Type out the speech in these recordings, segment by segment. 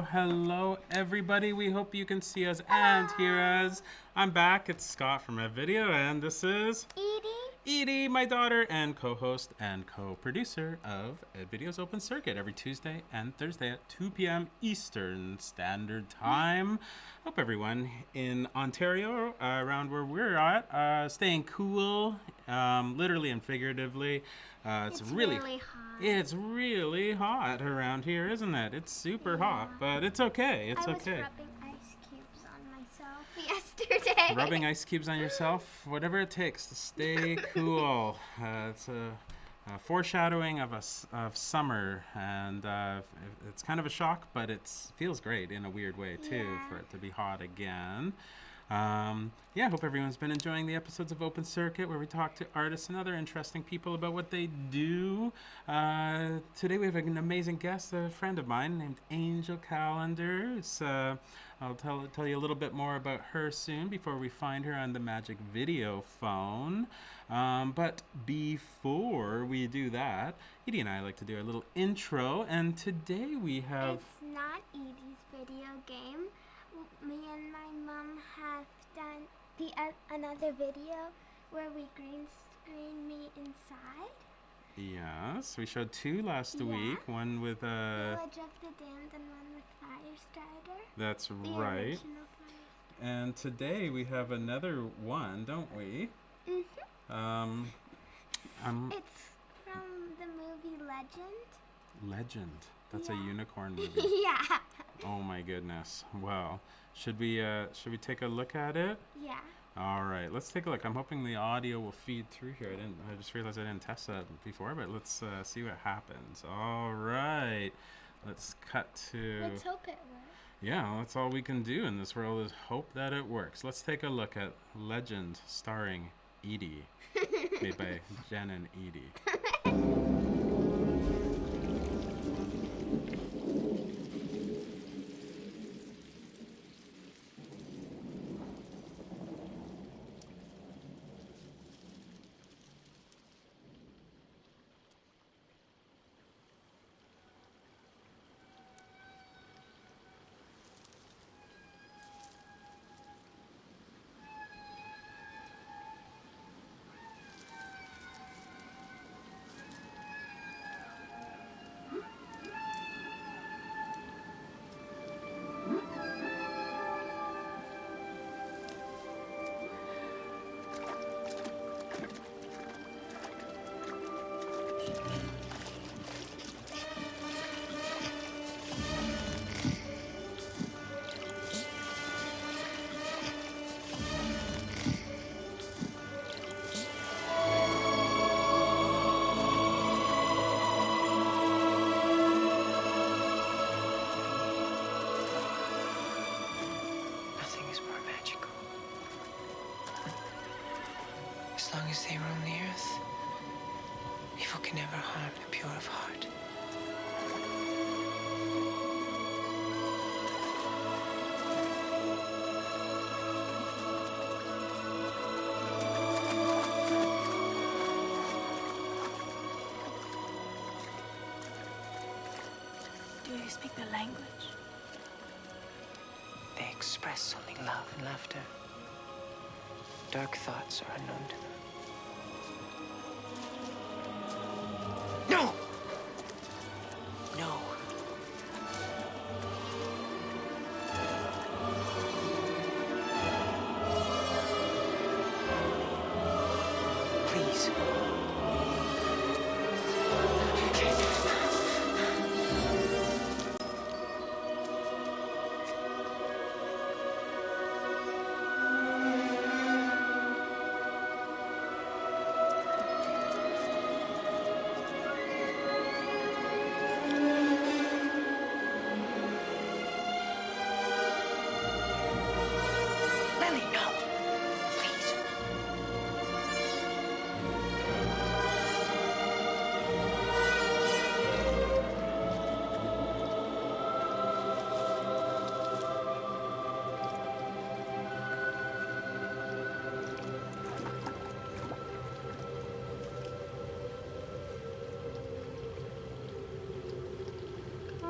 Hello, everybody. We hope you can see us and hear us. I'm back. It's Scott from Red Video, and this is Edie, my daughter, and co-host and co-producer of Ed Video's Open Circuit every Tuesday and Thursday at 2 p.m. Eastern Standard Time. Hope everyone in Ontario, around where we're at, staying cool, literally and figuratively. It's really hot. It's really hot around here, isn't it? It's super hot, but it's okay. It's okay. I was rubbing ice cubes on myself yesterday. Rubbing ice cubes on yourself, whatever it takes to stay cool. It's a foreshadowing of summer, and it's kind of a shock, but it feels great in a weird way too, for it to be hot again. I hope everyone's been enjoying the episodes of Open Circuit where we talk to artists and other interesting people about what they do. Today we have an amazing guest, a friend of mine named Angel Callander. I'll tell you a little bit more about her soon before we find her on the magic video phone. But before we do that, Edie and I like to do a little intro, and today we have... It's not Edie's video game. Me and my mom have done another video where we green screen me inside. Yes, we showed two last week. One with Village of the Damned and one with Firestarter. That's the right. Original Firestarter. And today we have another one, don't we? Mhm. It's from the movie Legend. That's a unicorn movie. Yeah. Oh my goodness. Well, should we take a look at it? Yeah. All right, let's take a look. I'm hoping the audio will feed through here. I just realized I didn't test that before, but let's see what happens. All right, let's cut to... Let's hope it works. Yeah, that's all we can do in this world is hope that it works. Let's take a look at Legend starring Edie, made by Jen and Edie. As long as they roam the earth, evil can never harm the pure of heart. Do you speak the language? They express only love and laughter. Dark thoughts are unknown to them. No! No. Please.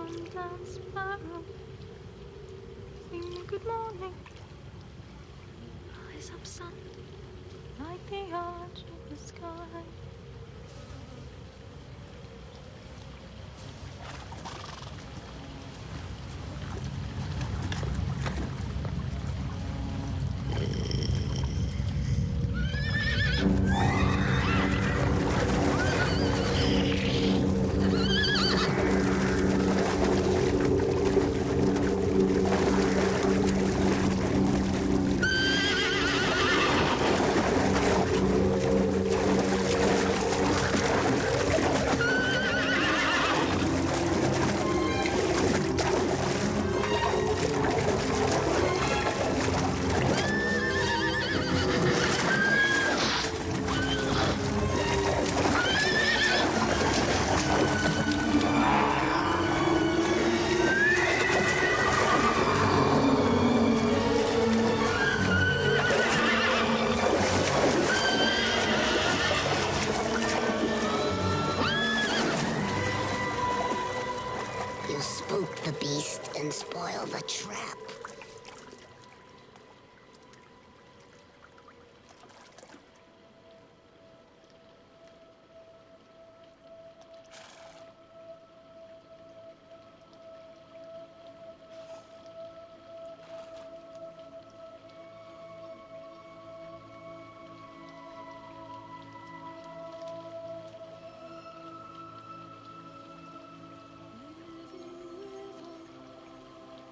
comes and sparrow sing good morning. Rise up, sun, like the arch of the sky. You spook the beast and spoil the trap.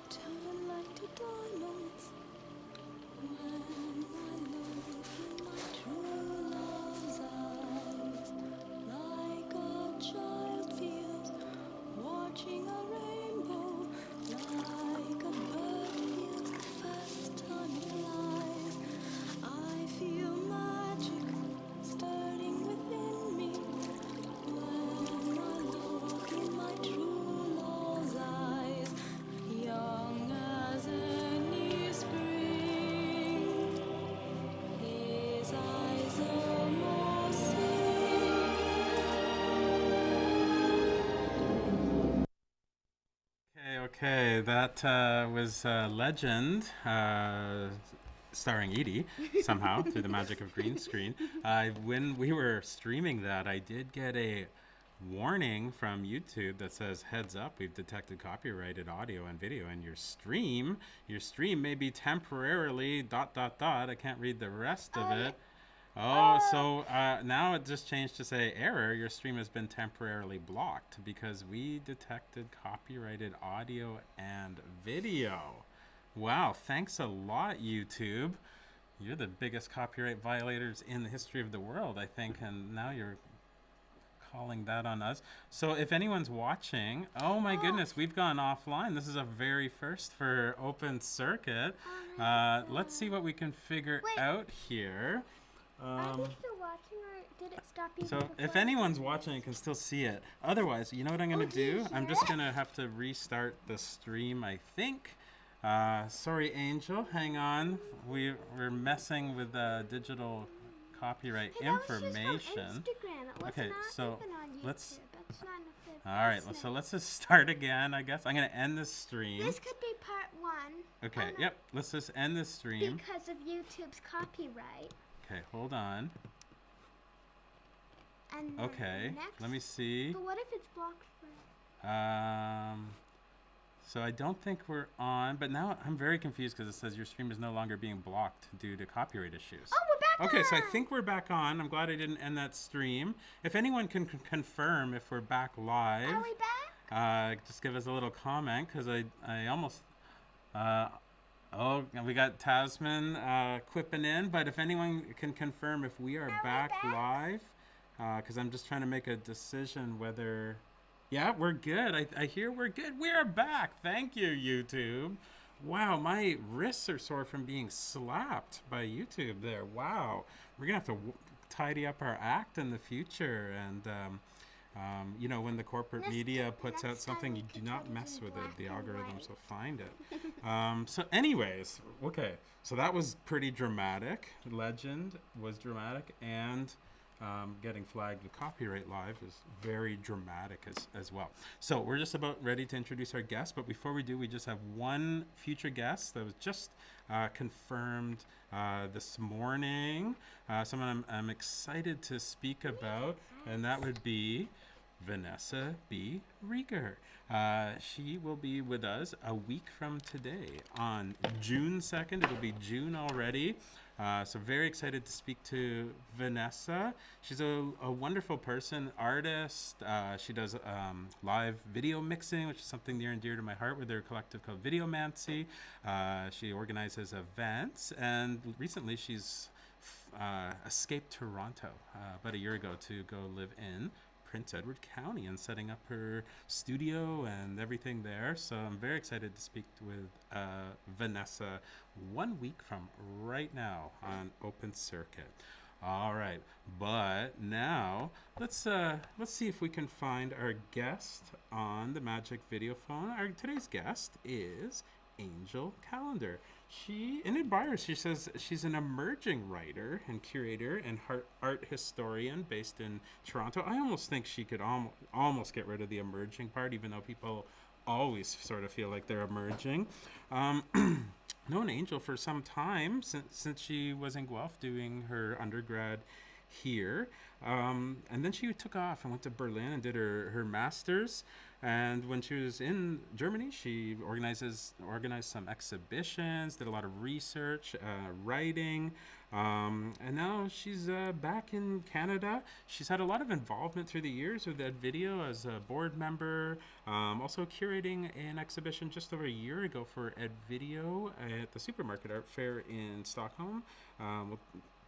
Turn like the diamonds when I look in my true love's eyes, like a child feels watching a rainbow, like a bird feels the first time it flies. I feel magic stirring within me when I look in my true love's eyes. Young as a new spring, his eyes almost sing. Okay, that was Legend, starring Edie, somehow, through the magic of green screen. When we were streaming that, I did get a warning from YouTube that says, heads up, we've detected copyrighted audio and video in your stream. Your stream may be temporarily ... I can't read the rest of it. So now it just changed to say, error, your stream has been temporarily blocked because we detected copyrighted audio and video. Wow, thanks a lot, YouTube. You're the biggest copyright violators in the history of the world, I think, and now you're calling that on us. So if anyone's watching, oh my goodness, we've gone offline. This is a very first for Open Circuit. Let's see what we can figure out here. Are you still watching, or did it stop you? So if anyone's watching, you can still see it. Otherwise, you know what I'm going to do? I'm just going to have to restart the stream, I think. Sorry, Angel, hang on. We're messing with digital copyright information. That was just on Instagram. It was Okay, not so even on let's. YouTube. It's not a All right, so let's just start again, I guess. I'm going to end the stream. This could be part 1. Okay, yep. Let's just end the stream. Because of YouTube's copyright. Okay, hold on. And Okay, next, let me see. But what if it's blocked for? So I don't think we're on, but now I'm very confused because it says your stream is no longer being blocked due to copyright issues. Oh, we're back on! Okay, so I think we're back on. I'm glad I didn't end that stream. If anyone can confirm if we're back live. Are we back? Just give us a little comment because I almost... Oh, we got Tasman quipping in, but if anyone can confirm if we are back live, because I'm just trying to make a decision whether... Yeah, we're good. I hear we're good. We are back. Thank you, YouTube. Wow, my wrists are sore from being slapped by YouTube there. Wow. We're going to have to tidy up our act in the future. And, you know, when the corporate media puts out something, you do not mess with it. The algorithms will find it. So anyways, okay. So that was pretty dramatic. Legend was dramatic. And getting flagged with copyright live is very dramatic as well. So we're just about ready to introduce our guest, but before we do, we just have one future guest that was just confirmed this morning. Someone I'm excited to speak about, and that would be Vanessa B. Rieger. She will be with us a week from today on June 2nd. It'll be June already. So very excited to speak to Vanessa. She's a wonderful person, artist. She does live video mixing, which is something near and dear to my heart, with her collective called Videomancy. She organizes events, and recently she's escaped Toronto about a year ago to go live in Prince Edward County and setting up her studio and everything there. So I'm very excited to speak with Vanessa 1 week from right now on Open Circuit. All right, but now let's see if we can find our guest on the Magic Video Phone. Today's guest is Angel Callander. In her bio, she says she's an emerging writer and curator and art historian based in Toronto. I almost think she could almost get rid of the emerging part, even though people always sort of feel like they're emerging. Known Angel for some time, since she was in Guelph doing her undergrad here. And then she took off and went to Berlin and did her master's. And when she was in Germany, she organized some exhibitions, did a lot of research, writing, and now she's back in Canada. She's had a lot of involvement through the years with Ed Video as a board member, also curating an exhibition just over a year ago for Ed Video at the Supermarket Art Fair in Stockholm. We'll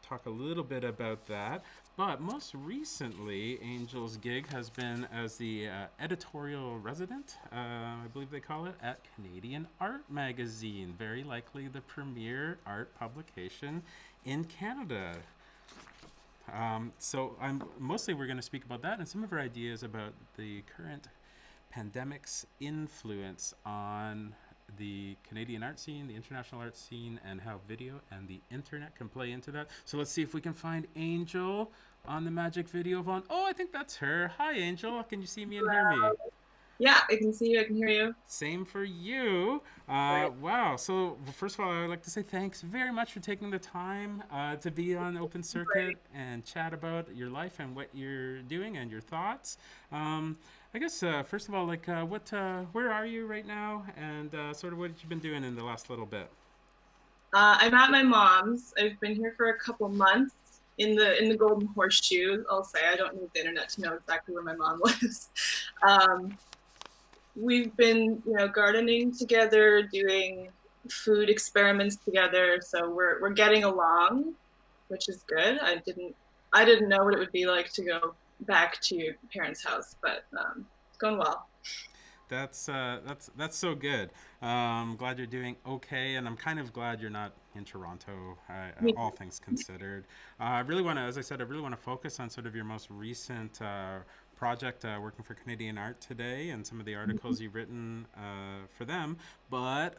talk a little bit about that. But most recently, Angel's gig has been as the editorial resident, I believe they call it, at Canadian Art Magazine, very likely the premier art publication in Canada. So we're going to speak about that and some of her ideas about the current pandemic's influence on the Canadian art scene, the international art scene, and how video and the internet can play into that. So let's see if we can find Angel on the Magic Video Phone. Oh, I think that's her. Hi, Angel. Can you see me and hear me? Yeah, I can see you. I can hear you. Same for you. Wow. So first of all, I'd like to say thanks very much for taking the time to be on Open Circuit and chat about your life and what you're doing and your thoughts. I guess first of all, where are you right now, and sort of what have you been doing in the last little bit? I'm at my mom's. I've been here for a couple months in the Golden Horseshoe. I'll say I don't need the internet to know exactly where my mom lives. We've been, gardening together, doing food experiments together. So we're getting along, which is good. I didn't know what it would be like to go back to your parents' house, but it's going well. That's so good. I'm glad you're doing okay, and I'm kind of glad you're not in Toronto, all things considered. I really want to focus on sort of your most recent project working for Canadian Art Today and some of the articles you've written for them, but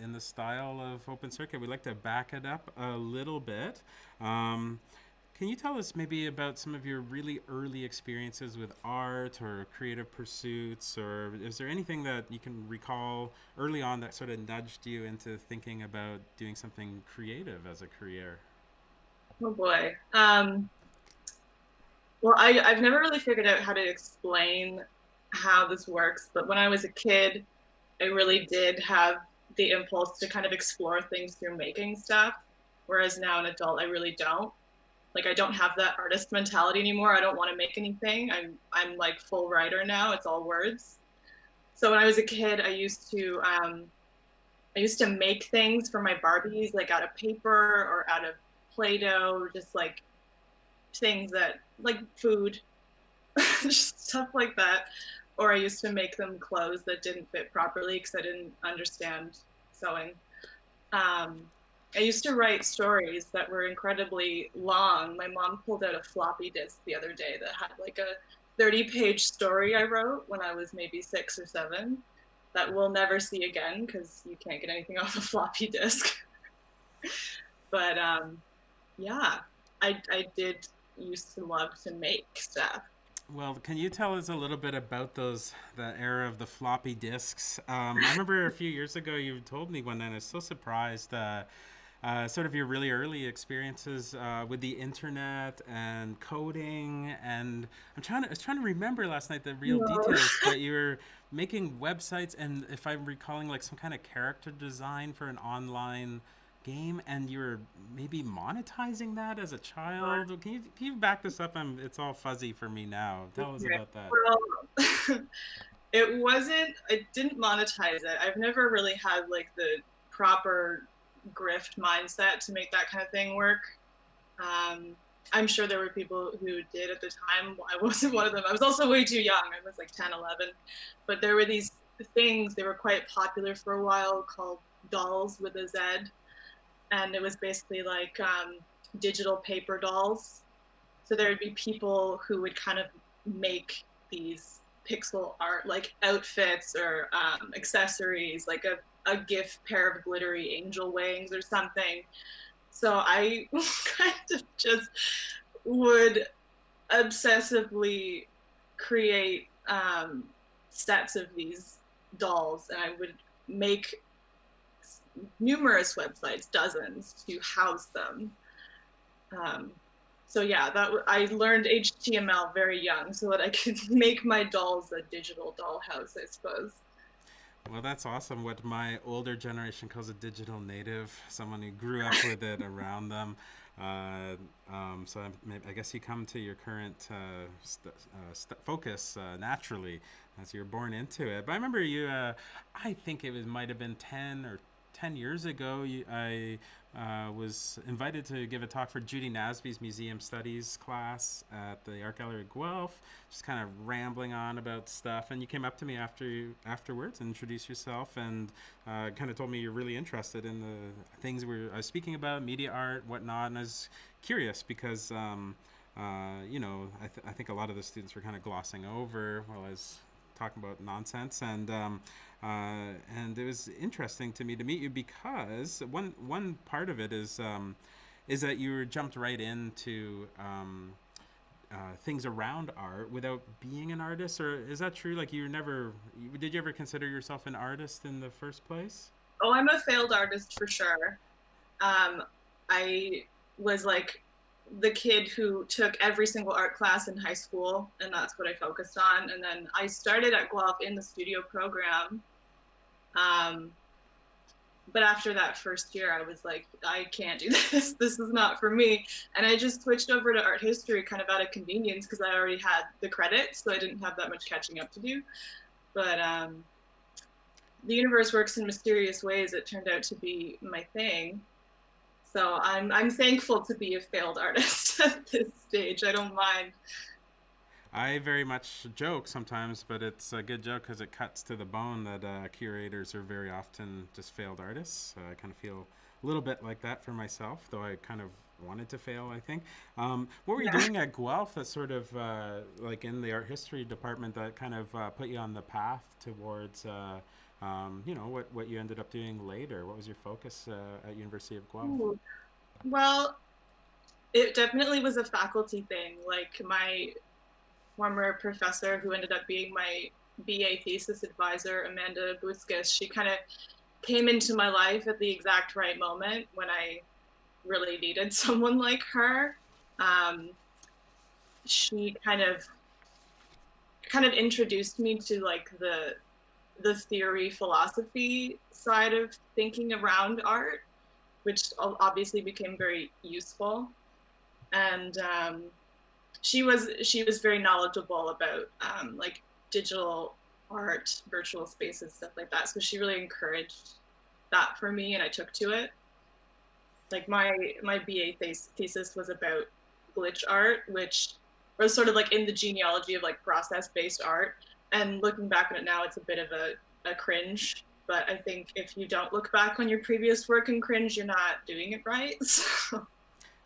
in the style of Open Circuit, we'd like to back it up a little bit. Can you tell us maybe about some of your really early experiences with art or creative pursuits, or is there anything that you can recall early on that sort of nudged you into thinking about doing something creative as a career? Oh boy. Well, I've never really figured out how to explain how this works, but when I was a kid, I really did have the impulse to kind of explore things through making stuff, whereas now an adult, I really don't. Like, I don't have that artist mentality anymore. I don't want to make anything. I'm like full writer now. It's all words. So when I was a kid, I used to make things for my Barbies, like out of paper or out of Play-Doh, just like things that, like food, just stuff like that. Or I used to make them clothes that didn't fit properly because I didn't understand sewing. I used to write stories that were incredibly long. My mom pulled out a floppy disk the other day that had like a 30-page story I wrote when I was maybe 6 or 7 that we'll never see again because you can't get anything off a floppy disk. But yeah, I did used to love to make stuff. Well, can you tell us a little bit about that era of the floppy disks? I remember a few years ago you told me one, and I was so surprised. Sort of your really early experiences with the internet and coding, and I was trying to remember last night the real No. details, but you were making websites, and if I'm recalling, like some kind of character design for an online game, and you were maybe monetizing that as a child. Can you back this up? It's all fuzzy for me now. Tell us Okay. about that. Well, it wasn't, I didn't monetize it. I've never really had like the proper grift mindset to make that kind of thing work. Um, I'm sure there were people who did at the time. I wasn't one of them. I was also way too young. I was like 10, 11. But there were these things, they were quite popular for a while, called dolls with a Z. And it was basically like digital paper dolls. So there would be people who would kind of make these pixel art, like outfits or accessories, like a GIF pair of glittery angel wings or something. So I kind of just would obsessively create sets of these dolls, and I would make numerous websites, dozens, to house them. Um, so yeah, I learned HTML very young so that I could make my dolls a digital dollhouse, I suppose. Well, that's awesome. What my older generation calls a digital native, someone who grew up with it around them. Uh, I guess you come to your current focus naturally as you're born into it. But I remember I think might have been 10 years ago, I was invited to give a talk for Judy Nasby's Museum Studies class at the Art Gallery of Guelph, just kind of rambling on about stuff. And you came up to me afterwards and introduced yourself, and kind of told me you're really interested in the things I was speaking about, media art, whatnot. And I was curious because, I think a lot of the students were kind of glossing over while I was talking about nonsense, and it was interesting to me to meet you because one part of it is that you jumped right into things around art without being an artist, or is that true? Like did you ever consider yourself an artist in the first place? Oh, I'm a failed artist for sure. I was like the kid who took every single art class in high school, and that's what I focused on. And then I started at Guelph in the studio program. But after that first year, I was like, I can't do this. This is not for me. And I just switched over to art history kind of out of convenience because I already had the credits, so I didn't have that much catching up to do. But the universe works in mysterious ways. It turned out to be my thing. So I'm thankful to be a failed artist at this stage. I don't mind. I very much joke sometimes, but it's a good joke because it cuts to the bone that curators are very often just failed artists. I kind of feel a little bit like that for myself, though I kind of wanted to fail, I think. What were you doing at Guelph that sort of, like in the art history department, that kind of put you on the path towards, what you ended up doing later? What was your focus at University of Guelph? Ooh. Well, it definitely was a faculty thing. Like my former professor who ended up being my BA thesis advisor, Amanda Busquets, she kind of came into my life at the exact right moment when I really needed someone like her. She kind of introduced me to like the theory philosophy side of thinking around art, which obviously became very useful. And she was very knowledgeable about like digital art, virtual spaces, stuff like that. So she really encouraged that for me, and I took to it. Like my BA thesis was about glitch art, which was sort of like in the genealogy of like process-based art. And looking back on it now, it's a bit of a cringe. But I think if you don't look back on your previous work and cringe, you're not doing it right. So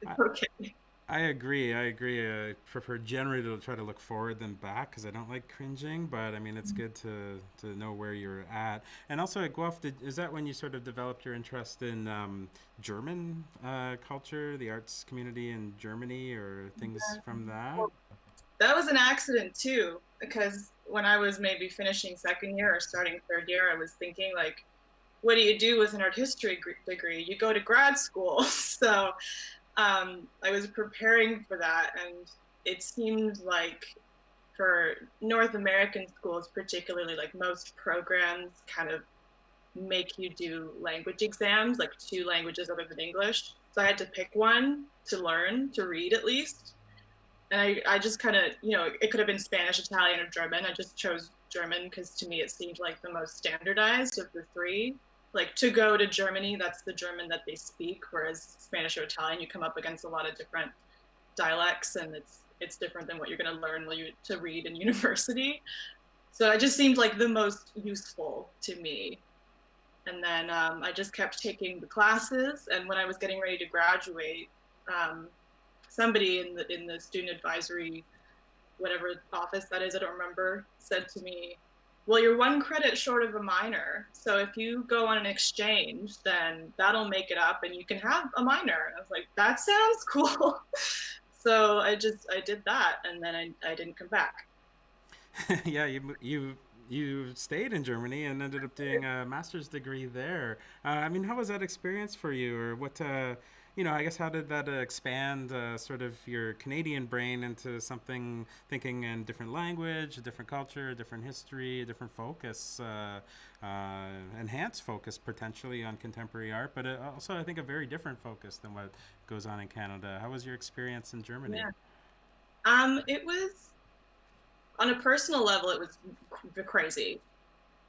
it's okay. I agree. I agree. I prefer generally to try to look forward than back because I don't like cringing. But I mean, it's good to know where you're at. And also at Guelph, is that when you sort of developed your interest in German culture, the arts community in Germany, or things from that? Well, that was an accident too, because when I was maybe finishing second year or starting third year, I was thinking like, what do you do with an art history degree? You go to grad school. So I was preparing for that, and it seemed like for North American schools, particularly, like most programs kind of make you do language exams, like two languages other than English. So I had to pick one to learn, to read at least. And I just kind of, it could have been Spanish, Italian, or German. I just chose German because to me it seemed like the most standardized of the three. Like to go to Germany, that's the German that they speak, whereas Spanish or Italian, you come up against a lot of different dialects, and it's different than what you're going to learn to read in university. So it just seemed like the most useful to me. And then I just kept taking the classes. And when I was getting ready to graduate, um, somebody in the student advisory, whatever office that is, I don't remember, said to me, well, you're one credit short of a minor. So if you go on an exchange, then that'll make it up and you can have a minor. And I was like, that sounds cool. So I did that, and then I didn't come back. Yeah, you stayed in Germany and ended up doing a master's degree there. I mean, how was that experience for you, or what? I guess how did that expand sort of your Canadian brain into something thinking in different language, a different culture, a different history, a different focus, enhanced focus potentially on contemporary art, but also I think a very different focus than what goes on in Canada. How was your experience in Germany? Yeah. It was on a personal level, it was crazy,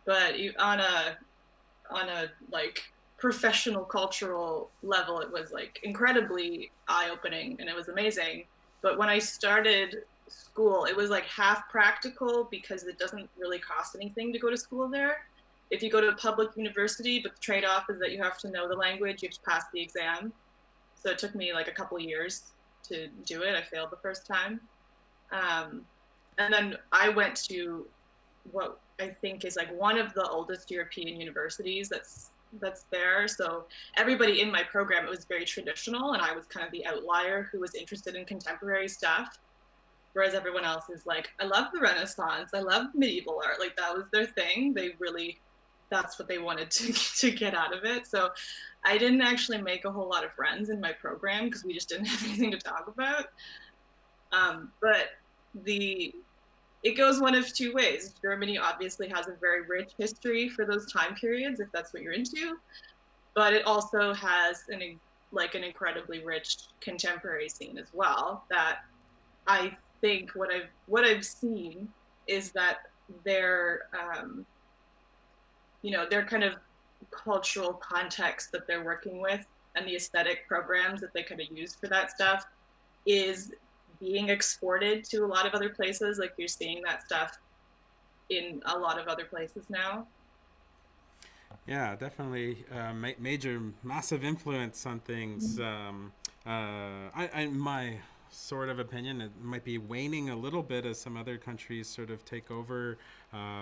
but on a like professional cultural level, it was like incredibly eye-opening and it was amazing. But when I started school, it was like half practical because it doesn't really cost anything to go to school there. If you go to a public university, but the trade-off is that you have to know the language, you have to pass the exam. So it took me like a couple years to do it. I failed the first time. Um, and then I went to what I think is like one of the oldest European universities that's there. So everybody in my program, it was very traditional, and I was kind of the outlier who was interested in contemporary stuff. Whereas everyone else is like, I love the Renaissance, I love medieval art. Like that was their thing. They really, that's what they wanted to get out of it. So I didn't actually make a whole lot of friends in my program because we just didn't have anything to talk about. But the it goes one of two ways. Germany obviously has a very rich history for those time periods, if that's what you're into, but it also has an incredibly rich contemporary scene as well. That I think what I've seen is that their their kind of cultural context that they're working with and the aesthetic programs that they kind of use for that stuff is being exported to a lot of other places. Like you're seeing that stuff in a lot of other places now. Yeah, definitely major, massive influence on things. My sort of opinion, it might be waning a little bit as some other countries sort of take over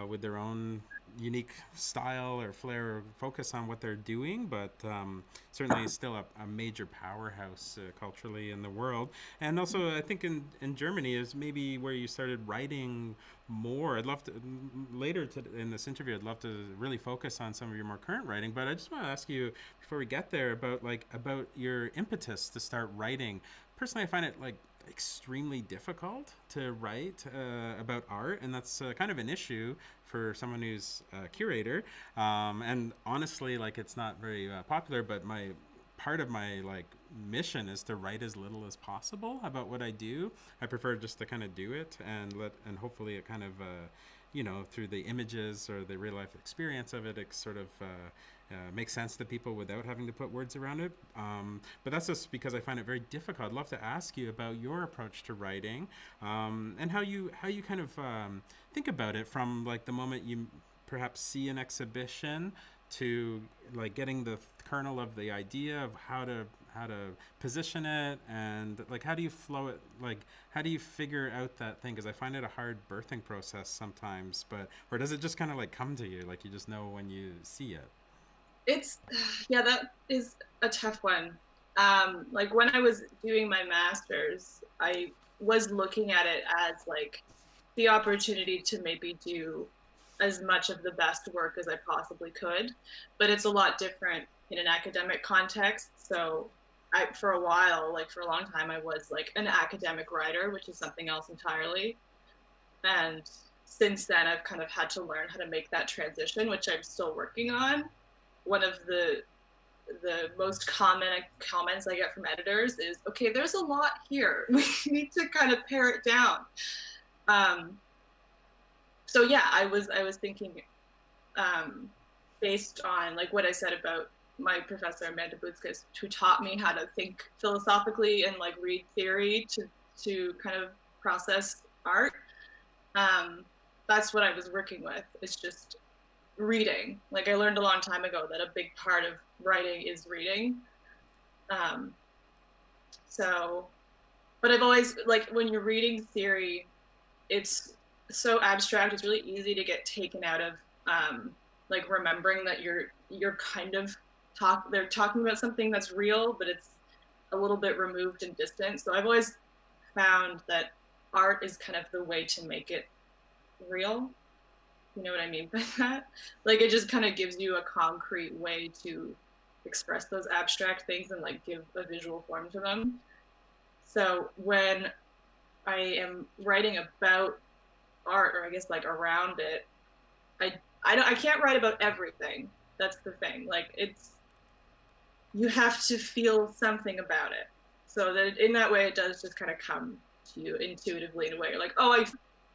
with their own unique style or flair or focus on what they're doing, but certainly still a major powerhouse culturally in the world. And also, I think in Germany is maybe where you started writing more. I'd love to in this interview. I'd love to really focus on some of your more current writing, but I just want to ask you before we get there about your impetus to start writing. Personally, I find it like extremely difficult to write about art, and that's kind of an issue for someone who's a curator. And honestly, like it's not very popular, but my part of my like mission is to write as little as possible about what I do. I prefer just to kind of do it and hopefully it kind of through the images or the real life experience of it, it sort of makes sense to people without having to put words around it. But that's just because I find it very difficult. I'd love to ask you about your approach to writing and how you kind of think about it from like the moment you perhaps see an exhibition to like getting the kernel of the idea of how to how to position it, and like how do you flow it, like how do you figure out that thing? Because I find it a hard birthing process sometimes, but or does it just kind of like come to you, like you just know when you see it? It's yeah, that is a tough one. Like when I was doing my master's, I was looking at it as like the opportunity to maybe do as much of the best work as I possibly could, but it's a lot different in an academic context. So for a while, like for a long time, I was like an academic writer, which is something else entirely. And since then, I've kind of had to learn how to make that transition, which I'm still working on. One of the most common comments I get from editors is, okay, there's a lot here. We need to kind of pare it down. Um, so yeah, I was thinking, based on like what I said about my professor Amanda Butzkis, who taught me how to think philosophically and like read theory to kind of process art. Um, that's what I was working with. It's just reading. Like I learned a long time ago that a big part of writing is reading. Um, so, but I've always like when you're reading theory, it's so abstract. It's really easy to get taken out of like remembering that you're kind of they're talking about something that's real, but it's a little bit removed and distant. So I've always found that art is kind of the way to make it real. You know what I mean by that? Like it just kind of gives you a concrete way to express those abstract things and like give a visual form to them. So when I am writing about art, or I guess like around it, I can't write about everything. That's the thing. Like it's you have to feel something about it. So that in that way it does just kind of come to you intuitively in a way. You're like, oh, I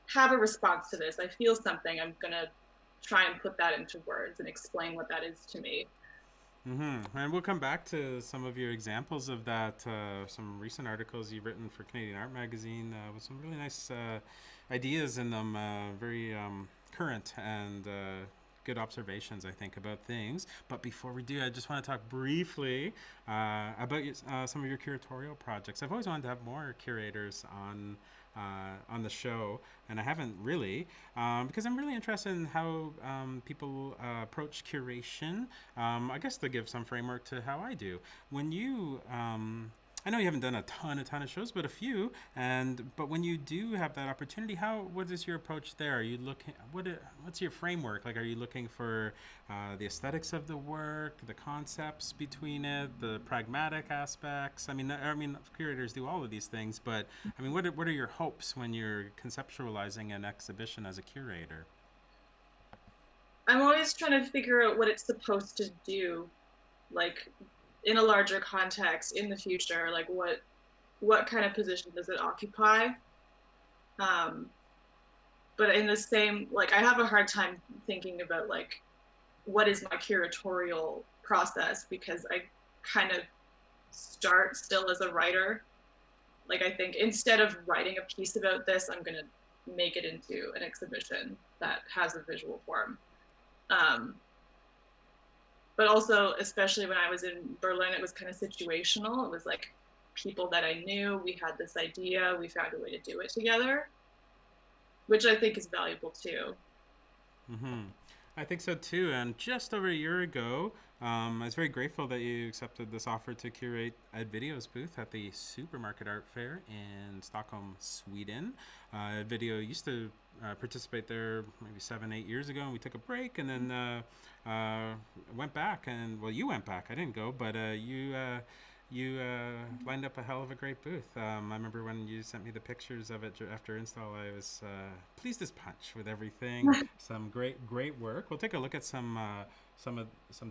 have a response to this. I feel something. I'm gonna try and put that into words and explain what that is to me. And we'll come back to some of your examples of that, some recent articles you've written for Canadian Art Magazine with some really nice ideas in them, very current and good observations, I think, about things. But before we do, I just want to talk briefly about some of your curatorial projects. I've always wanted to have more curators on the show, and I haven't really, because I'm really interested in how people approach curation. I guess to give some framework to how I do. When you, I know you haven't done a ton of shows, but a few, but when you do have that opportunity, what is your approach there? Are you looking, what's your framework? Like, are you looking for the aesthetics of the work, the concepts between it, the pragmatic aspects? I mean, curators do all of these things, but I mean, what are your hopes when you're conceptualizing an exhibition as a curator? I'm always trying to figure out what it's supposed to do, like in a larger context in the future. Like what kind of position does it occupy? But in the same, like I have a hard time thinking about like what is my curatorial process, because I kind of start still as a writer. Like I think instead of writing a piece about this, I'm going to make it into an exhibition that has a visual form. But also, especially when I was in Berlin, it was kind of situational. It was like people that I knew, we had this idea, we found a way to do it together, which I think is valuable too. I think so too. And just over a year ago, I was very grateful that you accepted this offer to curate Ed Video's booth at the Supermarket Art Fair in Stockholm, Sweden. Ed Video used to participate there maybe 7-8 years ago, and we took a break, and then went back. And well, you went back. I didn't go, but you lined up a hell of a great booth. I remember when you sent me the pictures of it after install, I was pleased as punch with everything. Some great work. We'll take a look at some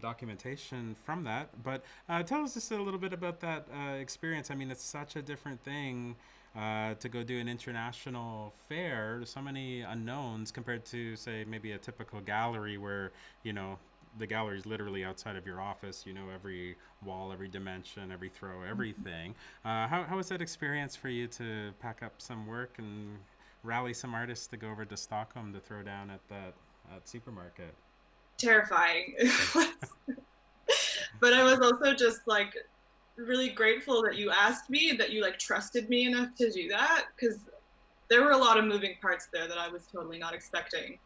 documentation from that. But tell us just a little bit about that experience. I mean, it's such a different thing to go do an international fair. There's so many unknowns compared to, say, maybe a typical gallery where, you know, the gallery is literally outside of your office. You know every wall, every dimension, every throw, everything. How was that experience for you to pack up some work and rally some artists to go over to Stockholm to throw down at that supermarket? Terrifying. But I was also just like really grateful that you asked me, that you like trusted me enough to do that, because there were a lot of moving parts there that I was totally not expecting.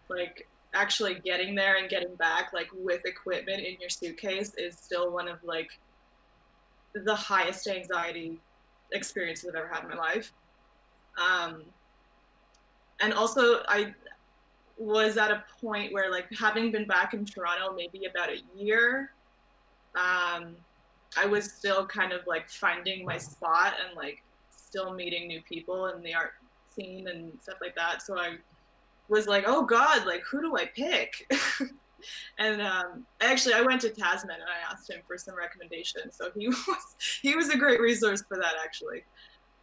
Like actually getting there and getting back like with equipment in your suitcase is still one of like the highest anxiety experiences I've ever had in my life. Um, and also I was at a point where like having been back in Toronto maybe about a year, um, I was still kind of like finding my spot and like still meeting new people in the art scene and stuff like that. So I was like, oh God, like who do I pick? And actually, I went to Tasman and I asked him for some recommendations. So he was a great resource for that actually.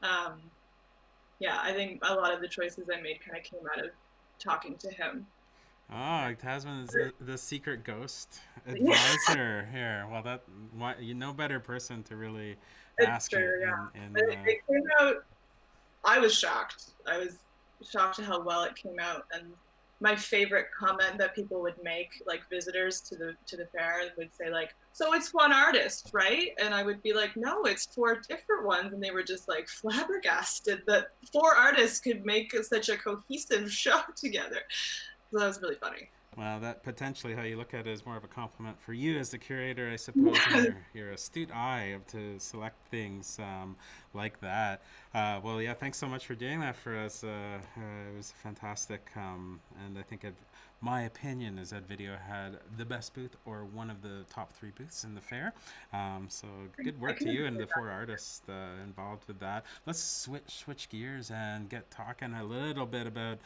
Um, yeah, I think a lot of the choices I made kind of came out of talking to him. Oh, Tasman is the secret ghost Yeah, advisor here. Well, that you know better person to really it's ask true. in Yeah, it came out. I was shocked. I was shocked at how well it came out. And my favorite comment that people would make, like visitors to the fair, would say like, "So it's one artist, right?" And I would be like, "No, it's four different ones." And they were just like flabbergasted that four artists could make such a cohesive show together. So that was really funny. Well, that potentially how you look at it is more of a compliment for you as the curator, I suppose, and Yeah. your astute eye to select things like that. Well, yeah, thanks so much for doing that for us. It was fantastic, and I think my opinion is that video had the best booth or one of the top three booths in the fair. So good I work to can you and the appreciate four artists involved with that. Let's switch gears and get talking a little bit about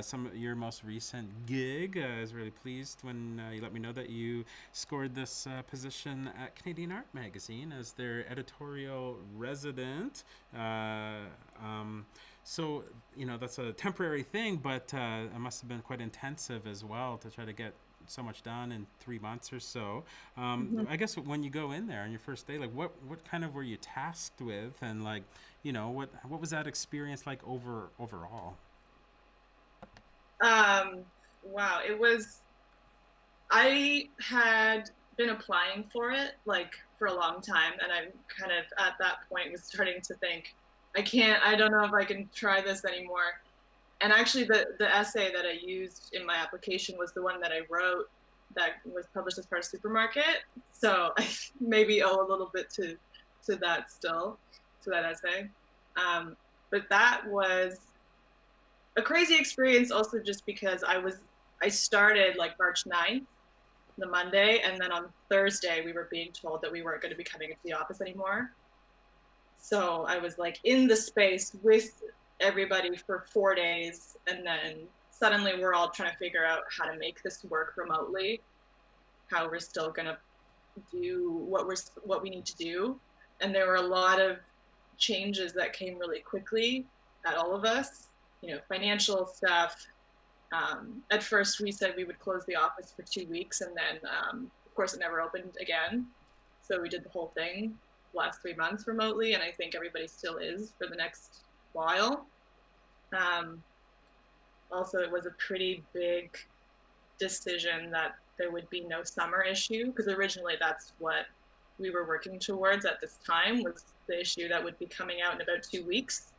some of your most recent gig. I was really pleased when you let me know that you scored this position at Canadian Art Magazine as their editorial resident. Uh, um, so, you know, that's a temporary thing, but it must have been quite intensive as well to try to get so much done in 3 months or so. that. I guess when you go in there on your first day, like what kind of were you tasked with, and like, you know, what was that experience like overall? Um, wow, it was. I had been applying for it like for a long time, and I'm kind of at that point was starting to think, I don't know if I can try this anymore. And actually, the essay that I used in my application was the one that I wrote that was published as part of Supermarket. So I maybe owe a little bit to that still, to that essay. Um, but that was a crazy experience also just because I started like March 9th, the Monday, and then on Thursday we were being told that we weren't going to be coming into the office anymore. So I was like in the space with everybody for 4 days, and then suddenly we're all trying to figure out how to make this work remotely, how we're still going to do what we need to do. And there were a lot of changes that came really quickly at all of us, you know, financial stuff. At first, we said we would close the office for 2 weeks, and then, of course, it never opened again. So we did the whole thing last 3 months remotely, and I think everybody still is for the next while. Um, Also, it was a pretty big decision that there would be no summer issue, because originally that's what we were working towards at this time, was the issue that would be coming out in about 2 weeks.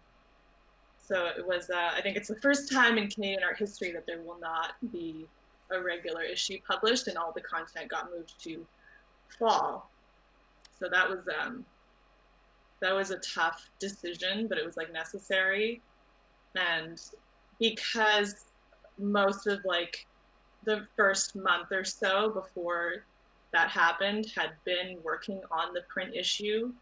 So it was, I think it's the first time in Canadian art history that there will not be a regular issue published, and all the content got moved to fall. So that was a tough decision, but it was like necessary. And because most of like the first month or so before that happened had been working on the print issue,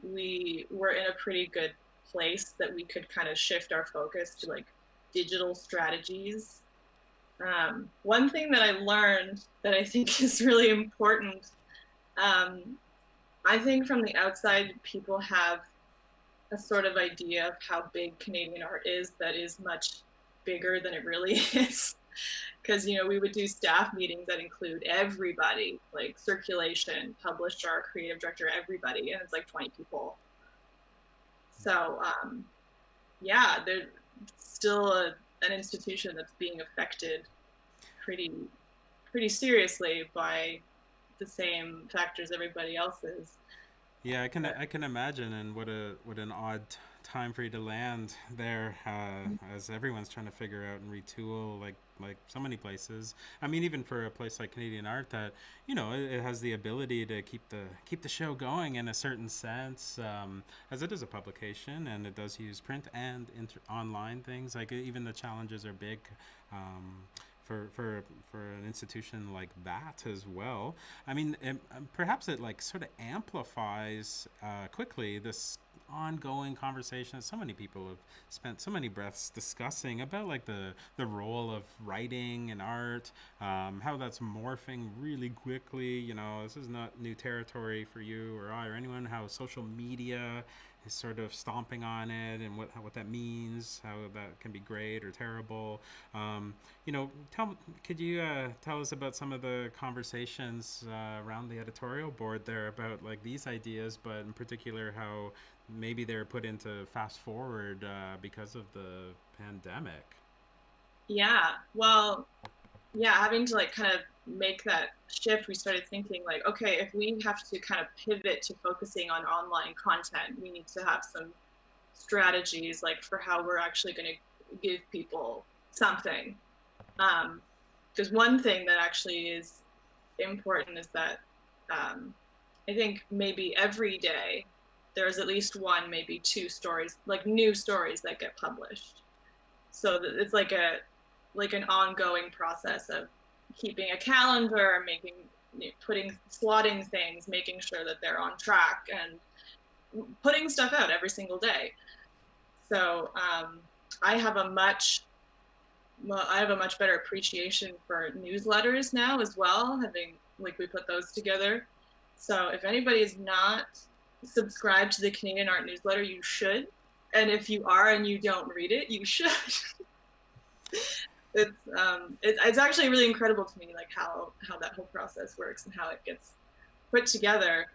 we were in a pretty good place that we could kind of shift our focus to like digital strategies. One thing that I learned that I think is really important, um, I think from the outside, people have a sort of idea of how big Canadian art is that is much bigger than it really is. Because, you know, we would do staff meetings that include everybody, like circulation, publisher, creative director, everybody, and it's like 20 people. So, yeah, there's still an institution that's being affected pretty pretty seriously by the same factors everybody else is. Yeah, But I can imagine, and what an odd time for you to land there, as everyone's trying to figure out and retool, like so many places. I mean, even for a place like Canadian Art, that it has the ability to keep the show going in a certain sense, as it is a publication and it does use print and online things. Like even the challenges are big. Um, for an institution like that as well. I mean, perhaps it like sort of amplifies quickly this ongoing conversation that so many people have spent so many breaths discussing about, like the role of writing and art, how that's morphing really quickly. This is not new territory for you or I or anyone. How social media is sort of stomping on it, and what that means, how that can be great or terrible. Um, could you tell us about some of the conversations around the editorial board there about like these ideas, but in particular how maybe they're put into fast forward because of the pandemic? yeah, well, yeah, having to like kind of make that shift, we started thinking like, okay, if we have to kind of pivot to focusing on online content, we need to have some strategies like for how we're actually going to give people something. Because one thing that actually is important is that I think maybe every day there's at least one, maybe two stories, like new stories that get published. So that it's like an ongoing process of keeping a calendar, putting slotting things, making sure that they're on track, and putting stuff out every single day. So I have a much I have a much better appreciation for newsletters now as well, having like we put those together. So if anybody is not subscribed to the Canadian Art newsletter, you should. And if you are and you don't read it, you should. It's actually really incredible to me, like how that whole process works and how it gets put together.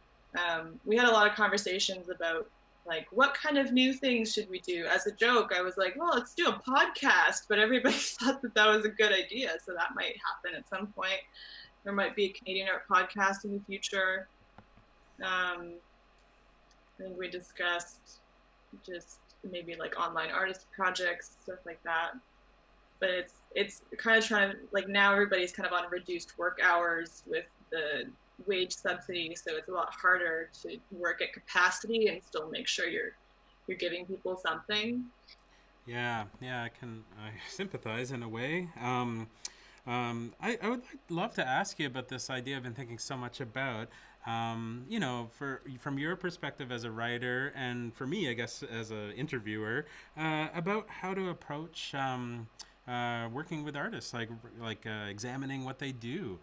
We had a lot of conversations about like what kind of new things should we do. As a joke, I was like, well, let's do a podcast, but everybody thought that that was a good idea, so that might happen at some point. There might be a Canadian Art podcast in the future. I think we discussed just maybe like online artist projects, stuff like that. But it's kind of trying to like now everybody's kind of on reduced work hours with the wage subsidy, so it's a lot harder to work at capacity and still make sure you're giving people something. Yeah, yeah, I sympathize in a way. I would love to ask you about this idea I've been thinking so much about. From your perspective as a writer, and for me, I guess, as an interviewer, about how to approach working with artists, like examining what they do.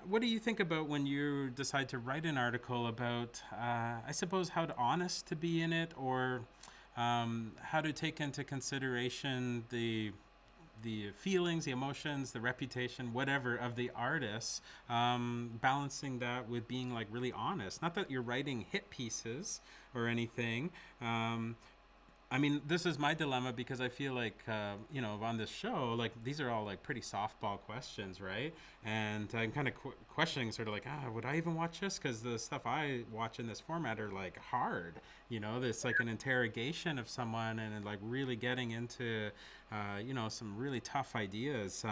What do you think about when you decide to write an article about, I suppose, how to honest to be in it, or how to take into consideration the feelings, the emotions, the reputation, whatever of the artists, balancing that with being like really honest. Not that you're writing hit pieces or anything. I mean, this is my dilemma because I feel like, on this show, like these are all like pretty softball questions, right? And I'm kind of questioning, sort of like, would I even watch this? Because the stuff I watch in this format are like hard, there's like an interrogation of someone and like really getting into, some really tough ideas.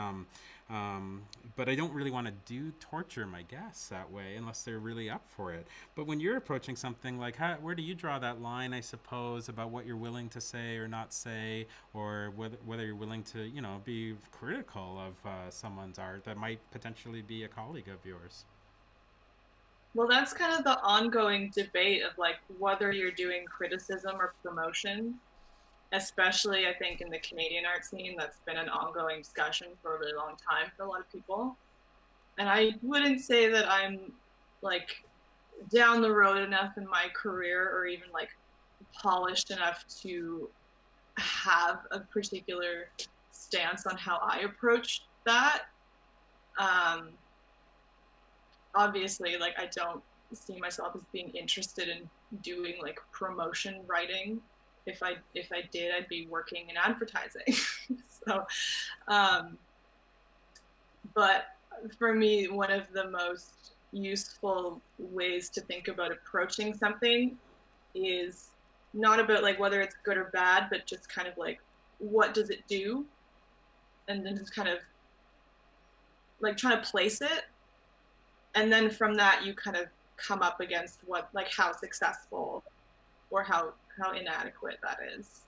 But I don't really want to do torture my guests that way unless they're really up for it. But when you're approaching something like, where do you draw that line, I suppose, about what you're willing to say or not say, or whether you're willing to, be critical of someone's art that might potentially be a colleague of yours? Well, that's kind of the ongoing debate of like whether you're doing criticism or promotion, especially I think in the Canadian art scene. That's been an ongoing discussion for a really long time for a lot of people. And I wouldn't say that I'm like down the road enough in my career or even like polished enough to have a particular stance on how I approach that. Um, Obviously, like I don't see myself as being interested in doing like promotion writing. If I did, I'd be working in advertising. So, um, but for me, one of the most useful ways to think about approaching something is not about like whether it's good or bad, but just kind of like what does it do, and then just kind of like trying to place it, and then from that you kind of come up against what like how successful or how inadequate that is.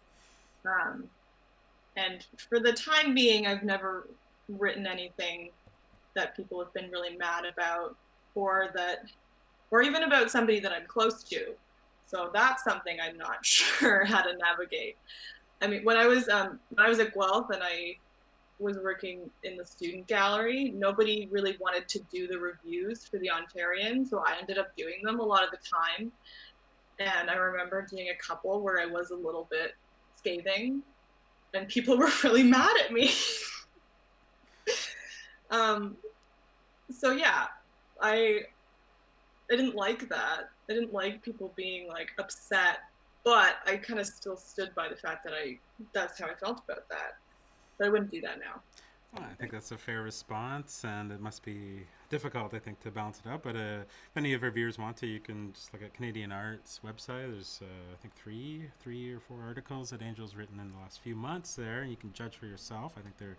And for the time being, I've never written anything that people have been really mad about, or even about somebody that I'm close to. So that's something I'm not sure how to navigate. I mean, when I was at Guelph and I was working in the student gallery, nobody really wanted to do the reviews for the Ontarian, so I ended up doing them a lot of the time. And I remember doing a couple where I was a little bit scathing, and people were really mad at me. So yeah, I didn't like that. I didn't like people being like upset, but I kind of still stood by the fact that that's how I felt about that. But I wouldn't do that now. Well, I think that's a fair response, and it must be difficult, I think, to balance it out. But if any of our viewers want to, you can just look at Canadian Art's website. There's, I think, three or four articles that Angel's written in the last few months there, and you can judge for yourself. I think they're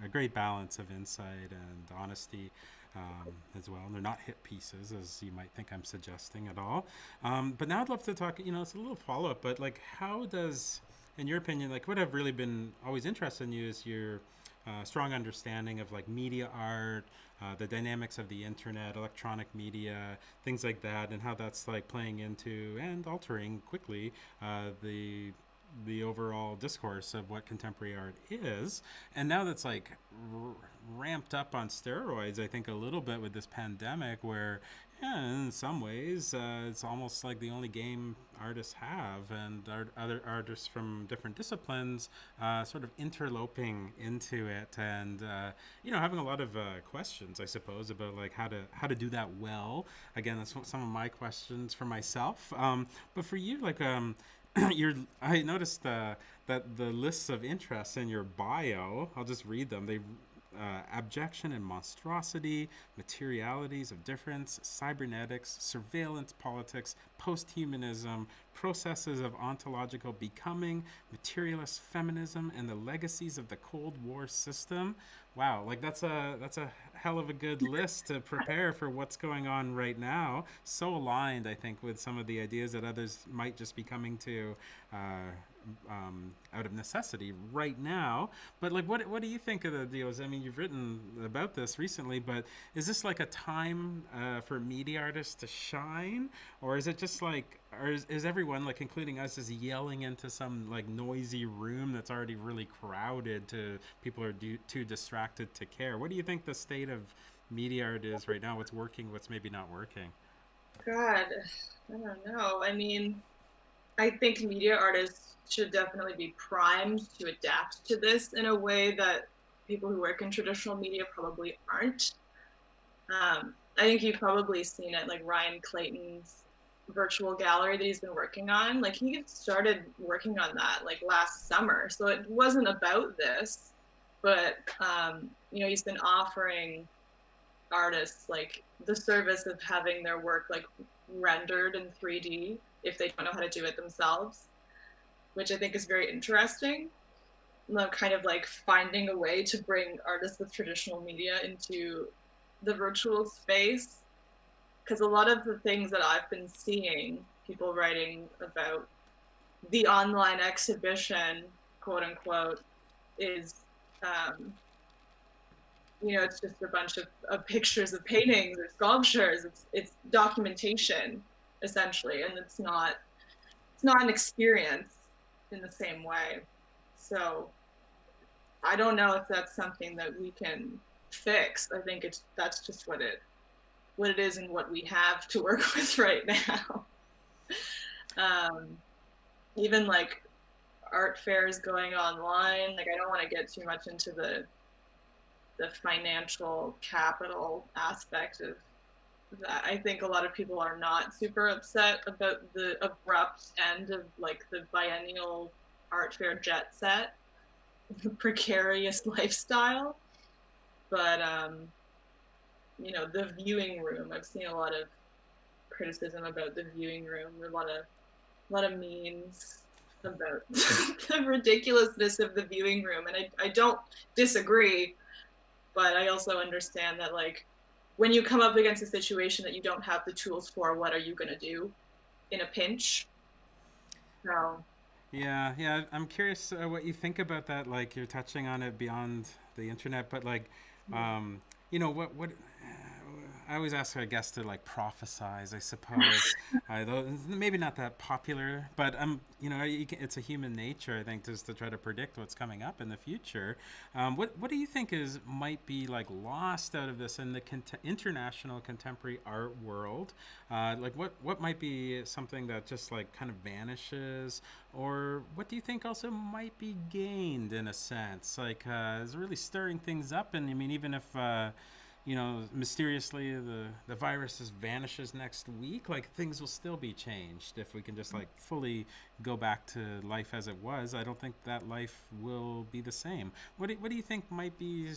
a great balance of insight and honesty. As well, and they're not hit pieces, as you might think I'm suggesting at all. But now I'd love to talk. It's a little follow up, but like, how does, in your opinion, like, what I've really been always interested in you is your strong understanding of like media art, the dynamics of the internet, electronic media, things like that, and how that's like playing into and altering quickly the overall discourse of what contemporary art is. And now that's like ramped up on steroids, I think, a little bit with this pandemic, where in some ways it's almost like the only game artists have, and other artists from different disciplines sort of interloping into it, and having a lot of questions, I suppose, about like how to do that well. Again, that's some of my questions for myself, but for you, like I noticed that the lists of interests in your bio, I'll just read them. They abjection and monstrosity, materialities of difference, cybernetics, surveillance politics, post-humanism, processes of ontological becoming, materialist feminism, and the legacies of the Cold War system. Wow, like that's a hell of a good list to prepare for what's going on right now. So aligned, I think, with some of the ideas that others might just be coming to out of necessity right now. But like, what do you think of the deals? I mean, you've written about this recently, but is this like a time for media artists to shine, or is it just like, or is everyone, like including us, is yelling into some like noisy room that's already really crowded to people are too distracted to care? What do you think the state of media art is right now? What's working? What's maybe not working? God, I don't know. I mean, I think media artists should definitely be primed to adapt to this in a way that people who work in traditional media probably aren't. I think you've probably seen it, like Ryan Clayton's virtual gallery that he's been working on. Like, he started working on that like last summer, so it wasn't about this, but he's been offering artists like the service of having their work like rendered in 3D if they don't know how to do it themselves, which I think is very interesting. Kind of like finding a way to bring artists with traditional media into the virtual space, because a lot of the things that I've been seeing people writing about the online exhibition, quote unquote, is it's just a bunch of pictures of paintings or sculptures. It's documentation essentially, and it's not an experience in the same way. So I don't know if that's something that we can fix. I think that's just what it is and what we have to work with right now. Even like art fairs going online, like I don't want to get too much into the financial capital aspect of that. I think a lot of people are not super upset about the abrupt end of like the biennial art fair jet set, the precarious lifestyle. But the viewing room. I've seen a lot of criticism about the viewing room. A lot of memes about the ridiculousness of the viewing room, and I don't disagree, but I also understand that, like, when you come up against a situation that you don't have the tools for, what are you going to do in a pinch? So, Yeah, yeah. I'm curious what you think about that. Like you're touching on it beyond the internet, but like, what I always ask our guests to like prophesize, I suppose. Though maybe not that popular, but it's a human nature, I think, just to try to predict what's coming up in the future. What do you think is might be like lost out of this in the international contemporary art world? Like what might be something that just like kind of vanishes, or what do you think also might be gained in a sense? Like is really stirring things up, and I mean, even if mysteriously the virus just vanishes next week, like things will still be changed if we can just like fully go back to life as it was. I don't think that life will be the same. What do you think might be,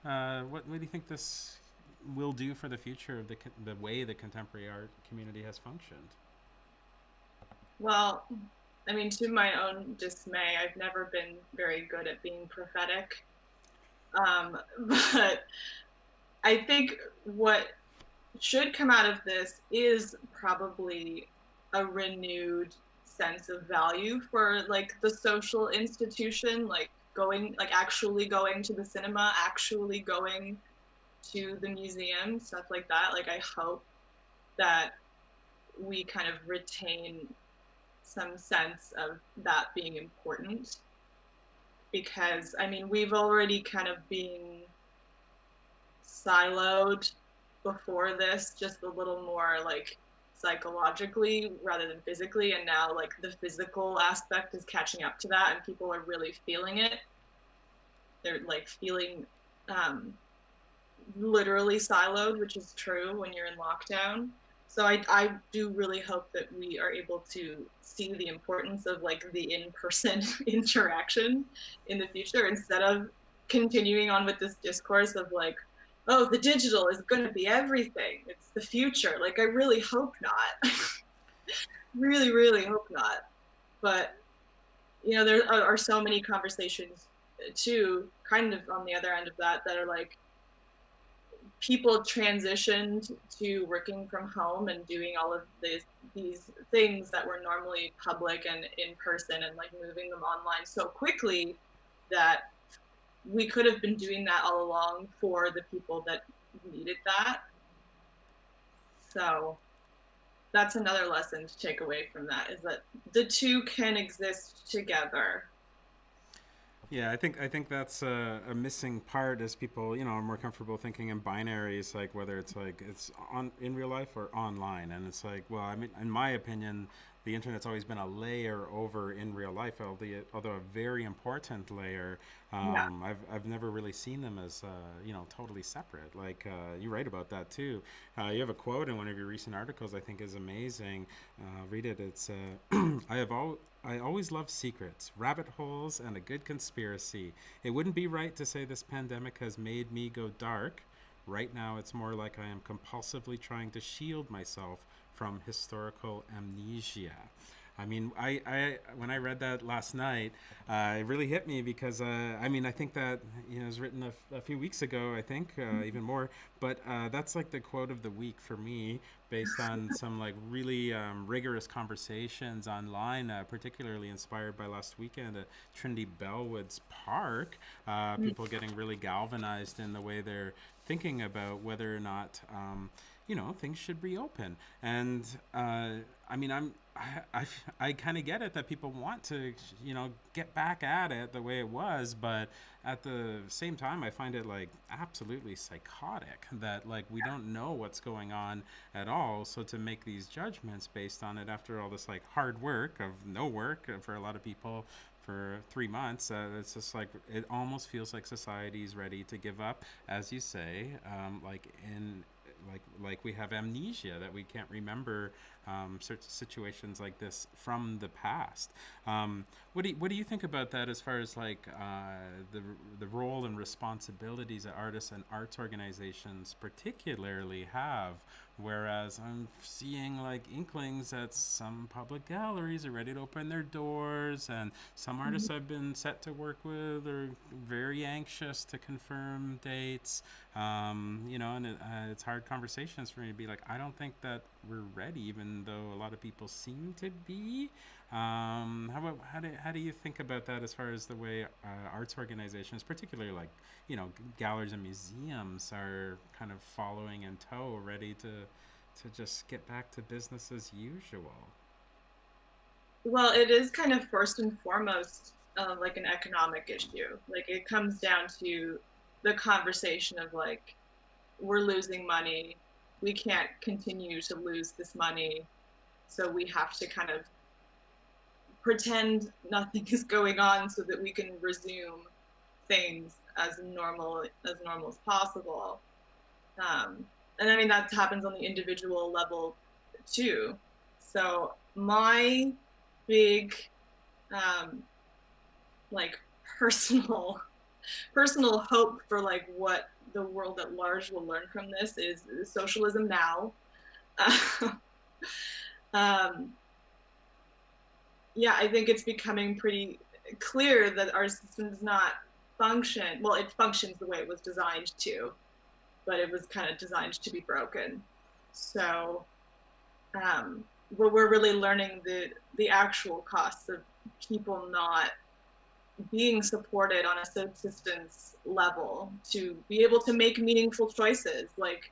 what do you think this will do for the future of the way the contemporary art community has functioned? well, I mean, to my own dismay, I've never been very good at being prophetic. But I think what should come out of this is probably a renewed sense of value for like the social institution, like actually going to the cinema, actually going to the museum, stuff like that. Like, I hope that we kind of retain some sense of that being important, because I mean, we've already kind of been siloed before this, just a little more like psychologically rather than physically, and now like the physical aspect is catching up to that and people are really feeling it. They're like feeling literally siloed, which is true when you're in lockdown. So I do really hope that we are able to see the importance of like the in-person interaction in the future, instead of continuing on with this discourse of like, oh, the digital is going to be everything. It's the future. Like, I really hope not. Really, really hope not. But, there are so many conversations too, kind of on the other end of that, that are like, people transitioned to working from home and doing all of these things that were normally public and in person, and like moving them online so quickly that we could have been doing that all along for the people that needed that. So that's another lesson to take away from that, is that the two can exist together. Yeah, I think that's a missing part, as people are more comfortable thinking in binaries, like whether it's like it's on in real life or online, and it's like, well, I mean, in my opinion, the internet's always been a layer over in real life, although a very important layer. Yeah. I've never really seen them as totally separate. Like you write about that too. You have a quote in one of your recent articles I think is amazing. Read it. It's I always love secrets, rabbit holes, and a good conspiracy. It wouldn't be right to say this pandemic has made me go dark. Right now, it's more like I am compulsively trying to shield myself from historical amnesia. I mean, I when I read that last night, it really hit me because I mean, I think that it was written a few weeks ago. I think even more, but that's like the quote of the week for me, based on some like really rigorous conversations online, particularly inspired by last weekend at Trinity Bellwoods Park. People getting really galvanized in the way they're thinking about whether or not things should reopen. And I mean, I kind of get it that people want to, get back at it the way it was, but at the same time, I find it like absolutely psychotic that like we don't know what's going on at all. So to make these judgments based on it after all this like hard work of no work for a lot of people for 3 months, it's just like it almost feels like society's ready to give up, as you say, like we have amnesia, that we can't remember certain situations like this from the past. What do you think about that as far as like the role and responsibilities that artists and arts organizations particularly have? Whereas I'm seeing like inklings that some public galleries are ready to open their doors, and some artists I've been set to work with are very anxious to confirm dates. And it's hard conversations for me to be like, I don't think that we're ready, even though a lot of people seem to be. How do you think about that as far as the way arts organizations, particularly like galleries and museums, are kind of following in tow, ready to just get back to business as usual? Well, it is kind of first and foremost like an economic issue. Like it comes down to the conversation of like, we're losing money. We can't continue to lose this money. So we have to kind of pretend nothing is going on so that we can resume things as normal as possible. And I mean, that happens on the individual level too. So my big, like personal hope for like what the world at large will learn from this is socialism now. um, yeah, I think it's becoming pretty clear that our system does not function. Well, it functions the way it was designed to, but it was kind of designed to be broken. So we're really learning the actual costs of people not being supported on a subsistence level to be able to make meaningful choices, like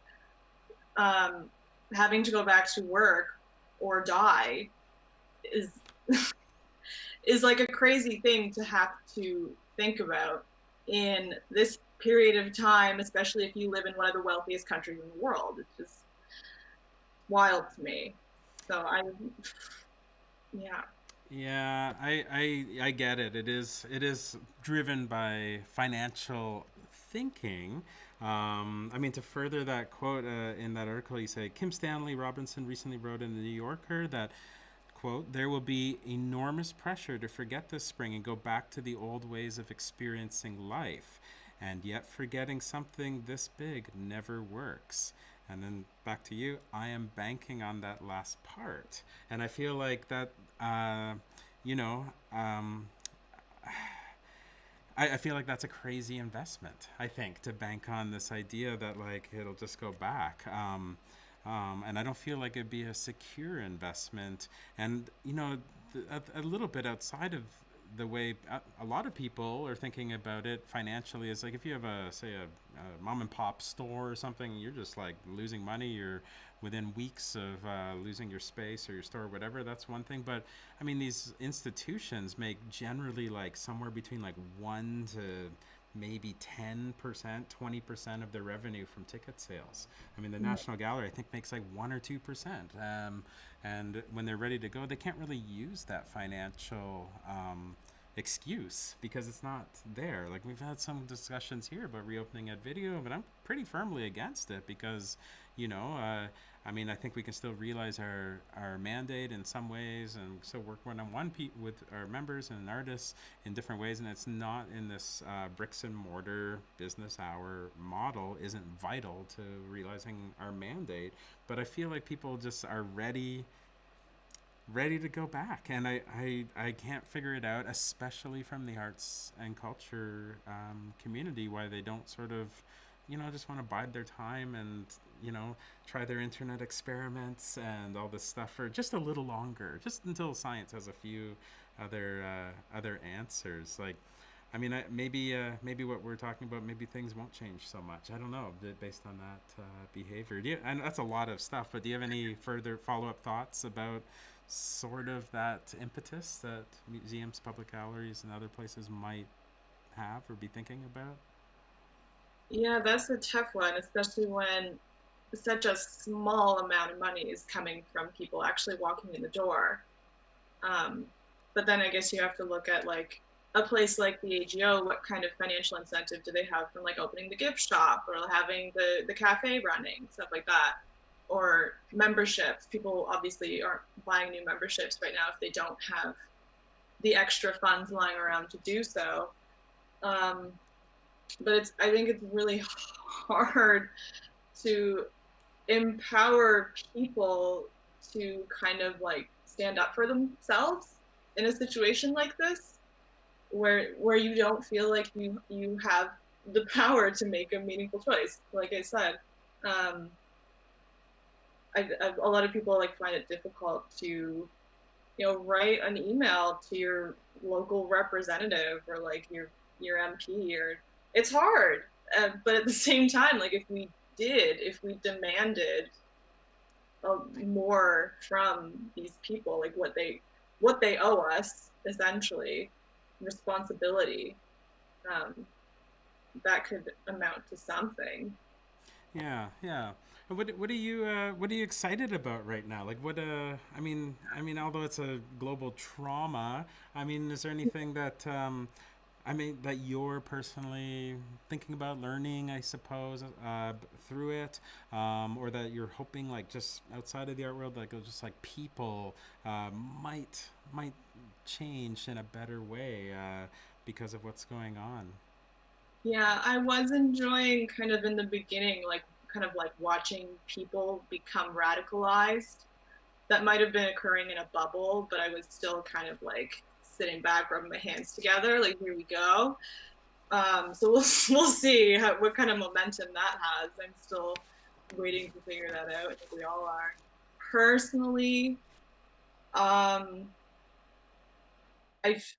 having to go back to work or die is is like a crazy thing to have to think about in this period of time, especially if you live in one of the wealthiest countries in the world. It's just wild to me. So yeah. Yeah, I get it. It is driven by financial thinking. I mean, to further that quote in that article, you say Kim Stanley Robinson recently wrote in the New Yorker that, quote, there will be enormous pressure to forget this spring and go back to the old ways of experiencing life, and yet forgetting something this big never works. And then back to you, I am banking on that last part. And I feel like that, you know, um, I feel like that's a crazy investment, I think, to bank on this idea that, like, it'll just go back. And I don't feel like it'd be a secure investment. And, a little bit outside of the way a lot of people are thinking about it financially is like if you have a mom and pop store or something, you're just like losing money. You're within weeks of losing your space or your store or whatever. That's one thing. But I mean, these institutions make generally like somewhere between like 1 to maybe 10%, 20% of their revenue from ticket sales. I mean, the National Gallery, I think, makes like 1 or 2%. And when they're ready to go, they can't really use that financial excuse because it's not there. Like, we've had some discussions here about reopening Ed Video, but I'm pretty firmly against it because, I mean, I think we can still realize our mandate in some ways and still work one-on-one with our members and artists in different ways. And it's not in this bricks and mortar business hour model isn't vital to realizing our mandate. But I feel like people just are ready to go back. And I can't figure it out, especially from the arts and culture community, why they don't sort of, just want to bide their time and, try their internet experiments and all this stuff for just a little longer, just until science has a few other answers. Like, I mean, maybe what we're talking about, maybe things won't change so much. I don't know, based on that behavior. And that's a lot of stuff, but do you have any further follow-up thoughts about sort of that impetus that museums, public galleries, and other places might have or be thinking about? Yeah, that's a tough one, especially when such a small amount of money is coming from people actually walking in the door. Um, but then I guess you have to look at like a place like the AGO, what kind of financial incentive do they have from like opening the gift shop or having the cafe running, stuff like that. or memberships. People obviously aren't buying new memberships right now if they don't have the extra funds lying around to do so. Um, but I think it's really hard to empower people to kind of like stand up for themselves in a situation like this, where you don't feel like you have the power to make a meaningful choice. Like I said, um, a lot of people like find it difficult to write an email to your local representative or like your MP, or it's hard. But at the same time, like if we demanded more from these people, like what they owe us, essentially, responsibility, um, that could amount to something. Yeah, yeah. And what are you excited about right now? Like what I mean although it's a global trauma, I mean is there anything that I mean that you're personally thinking about learning, I suppose, through it, or that you're hoping like just outside of the art world, like just like people might change in a better way because of what's going on. Yeah, I was enjoying kind of in the beginning, like kind of like watching people become radicalized. That might have been occurring in a bubble, but I was still kind of like sitting back, rubbing my hands together, like here we go. So we'll see what kind of momentum that has. I'm still waiting to figure that out. I think we all are. Personally, um,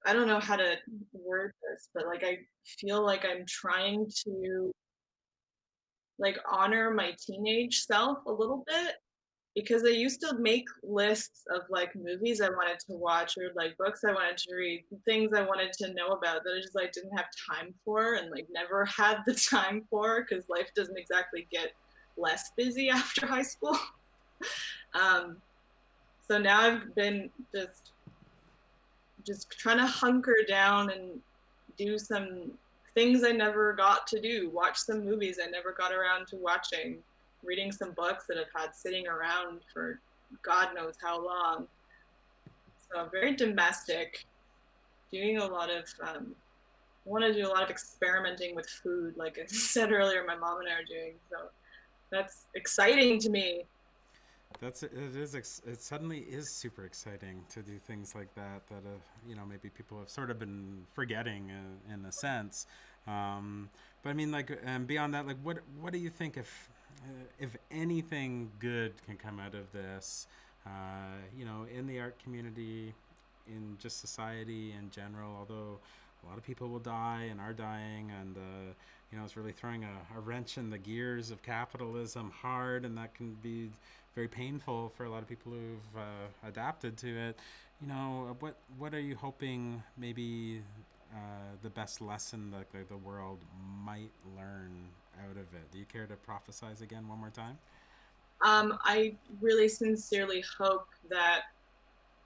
I don't know how to word this, but like I feel like I'm trying to like honor my teenage self a little bit, because I used to make lists of like movies I wanted to watch or like books I wanted to read, things I wanted to know about that I just like didn't have time for and like never had the time for because life doesn't exactly get less busy after high school. um, so now I've been just trying to hunker down and do some things I never got to do, watch some movies I never got around to watching, reading some books that I've had sitting around for God knows how long. So very domestic, doing a lot of, I want to do a lot of experimenting with food, like I said earlier, my mom and I are doing. So that's exciting to me. It suddenly is super exciting to do things like that that you know maybe people have sort of been forgetting in a sense. But I mean like and beyond that, like what do you think if anything good can come out of this, you know, in the art community, in just society in general, although a lot of people will die and are dying, and you know, it's really throwing a wrench in the gears of capitalism hard, and that can be very painful for a lot of people who've adapted to it. You know, what are you hoping maybe the best lesson that the world might learn out of it? Do you care to prophesize again one more time? I really sincerely hope that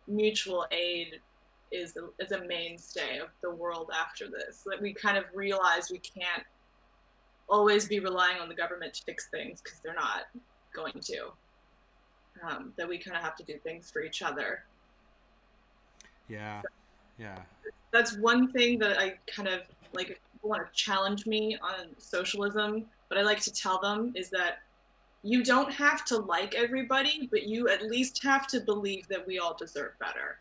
mutual aid is a mainstay of the world after this. That we kind of realize we can't always be relying on the government to fix things because they're not going to. That we kind of have to do things for each other. Yeah, yeah. That's one thing that I kind of like. If people want to challenge me on socialism, but I like to tell them is that you don't have to like everybody, but you at least have to believe that we all deserve better.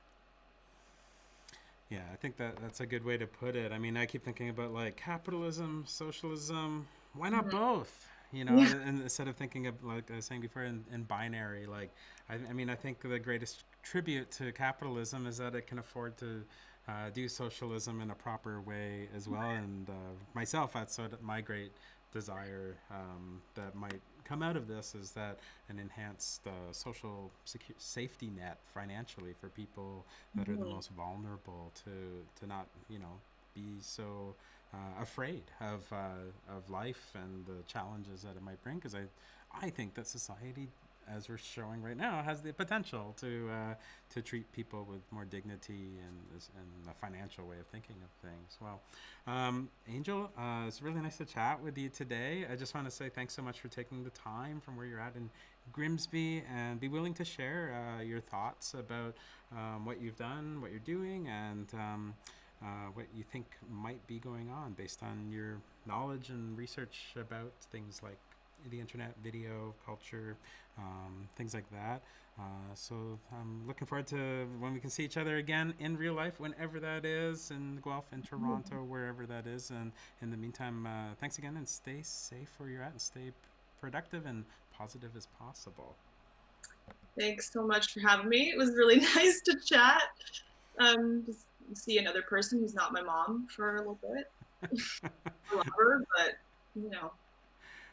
Yeah, I think that's a good way to put it. I mean, I keep thinking about like capitalism, socialism. Why not Mm-hmm. both? You know, Yeah. and instead of thinking of like I was saying before in binary, like I mean, I think the greatest tribute to capitalism is that it can afford to do socialism in a proper way as well. And myself, that's sort of my great desire that might come out of this is that an enhanced social safety net financially for people that are the Mm-hmm. most vulnerable to not you know be so afraid of life and the challenges that it might bring because I think that society as we're showing right now, has the potential to treat people with more dignity and a financial way of thinking of things. Well, Angel, it's really nice to chat with you today. I just want to say thanks so much for taking the time from where you're at in Grimsby and be willing to share your thoughts about what you've done, what you're doing, and what you think might be going on based on your knowledge and research about things like the internet, video, culture, things like that. So I'm looking forward to when we can see each other again in real life, whenever that is, in Guelph, in Toronto, wherever that is. And in the meantime, thanks again, and stay safe where you're at, and stay productive and positive as possible. Thanks so much for having me. It was really nice to chat. Just see another person who's not my mom for a little bit. Forever, but you know.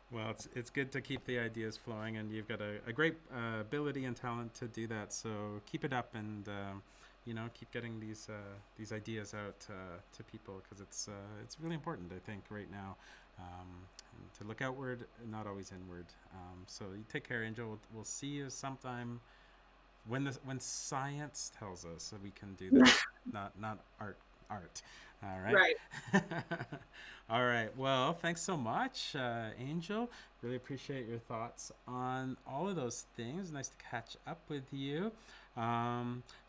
Well, it's good to keep the ideas flowing, and you've got a great ability and talent to do that. So keep it up, and keep getting these ideas out to people, because it's really important, I think, right now, to look outward, not always inward. So you take care, Angel. We'll see you sometime when science tells us that we can do that, not art. All right. Right. All right. Well, thanks so much, Angel. Really appreciate your thoughts on all of those things. Nice to catch up with you.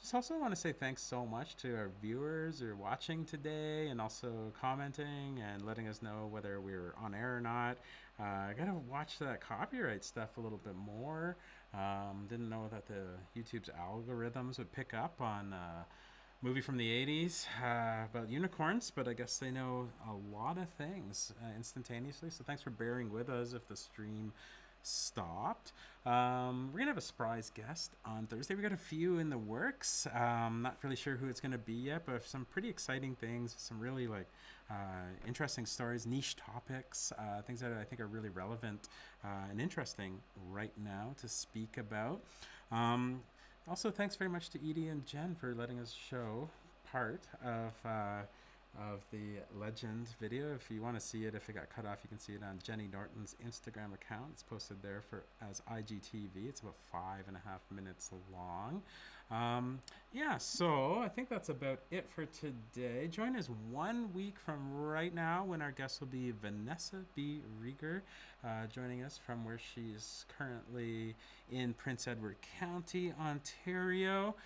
Just also want to say thanks so much to our viewers who are watching today, and also commenting and letting us know whether we're on air or not. I gotta watch that copyright stuff a little bit more. Didn't know that the YouTube's algorithms would pick up on movie from the 80s about unicorns, but I guess they know a lot of things instantaneously. So thanks for bearing with us if the stream stopped. We're gonna have a surprise guest on Thursday. We got a few in the works. Not really sure who it's gonna be yet, but some pretty exciting things, some really interesting stories, niche topics, things that I think are really relevant and interesting right now to speak about. Also, thanks very much to Edie and Jen for letting us show part of the Legend video. If you want to see it, if it got cut off, you can see it on Jenny Norton's Instagram account. It's posted there as IGTV. It's about 5.5 minutes long. So I think that's about it for today. Join us 1 week from right now when our guest will be Vanessa B. Rieger, joining us from where she's currently in Prince Edward County, Ontario.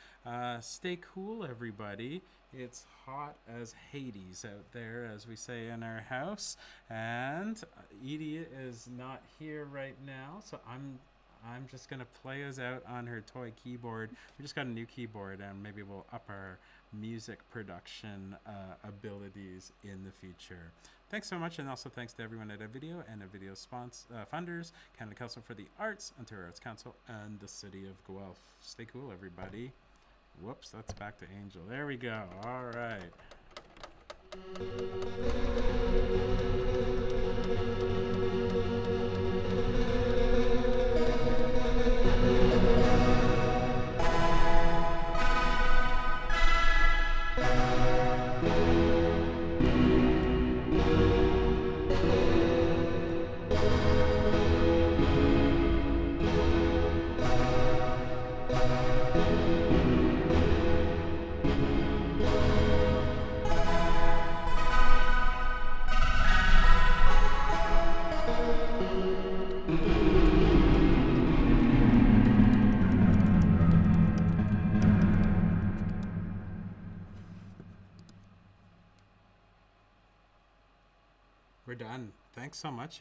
Stay cool, everybody. It's hot as Hades out there, as we say in our house. And Edie is not here right now, so I'm just gonna play us out on her toy keyboard. We just got a new keyboard, and maybe we'll up our music production abilities in the future. Thanks so much, and also thanks to everyone at Video and Video funders, Canada Council for the Arts, Ontario Arts Council, and the City of Guelph. Stay cool, everybody. Whoops, that's back to Angel. There we go. All right. We're done. Thanks so much, Amy.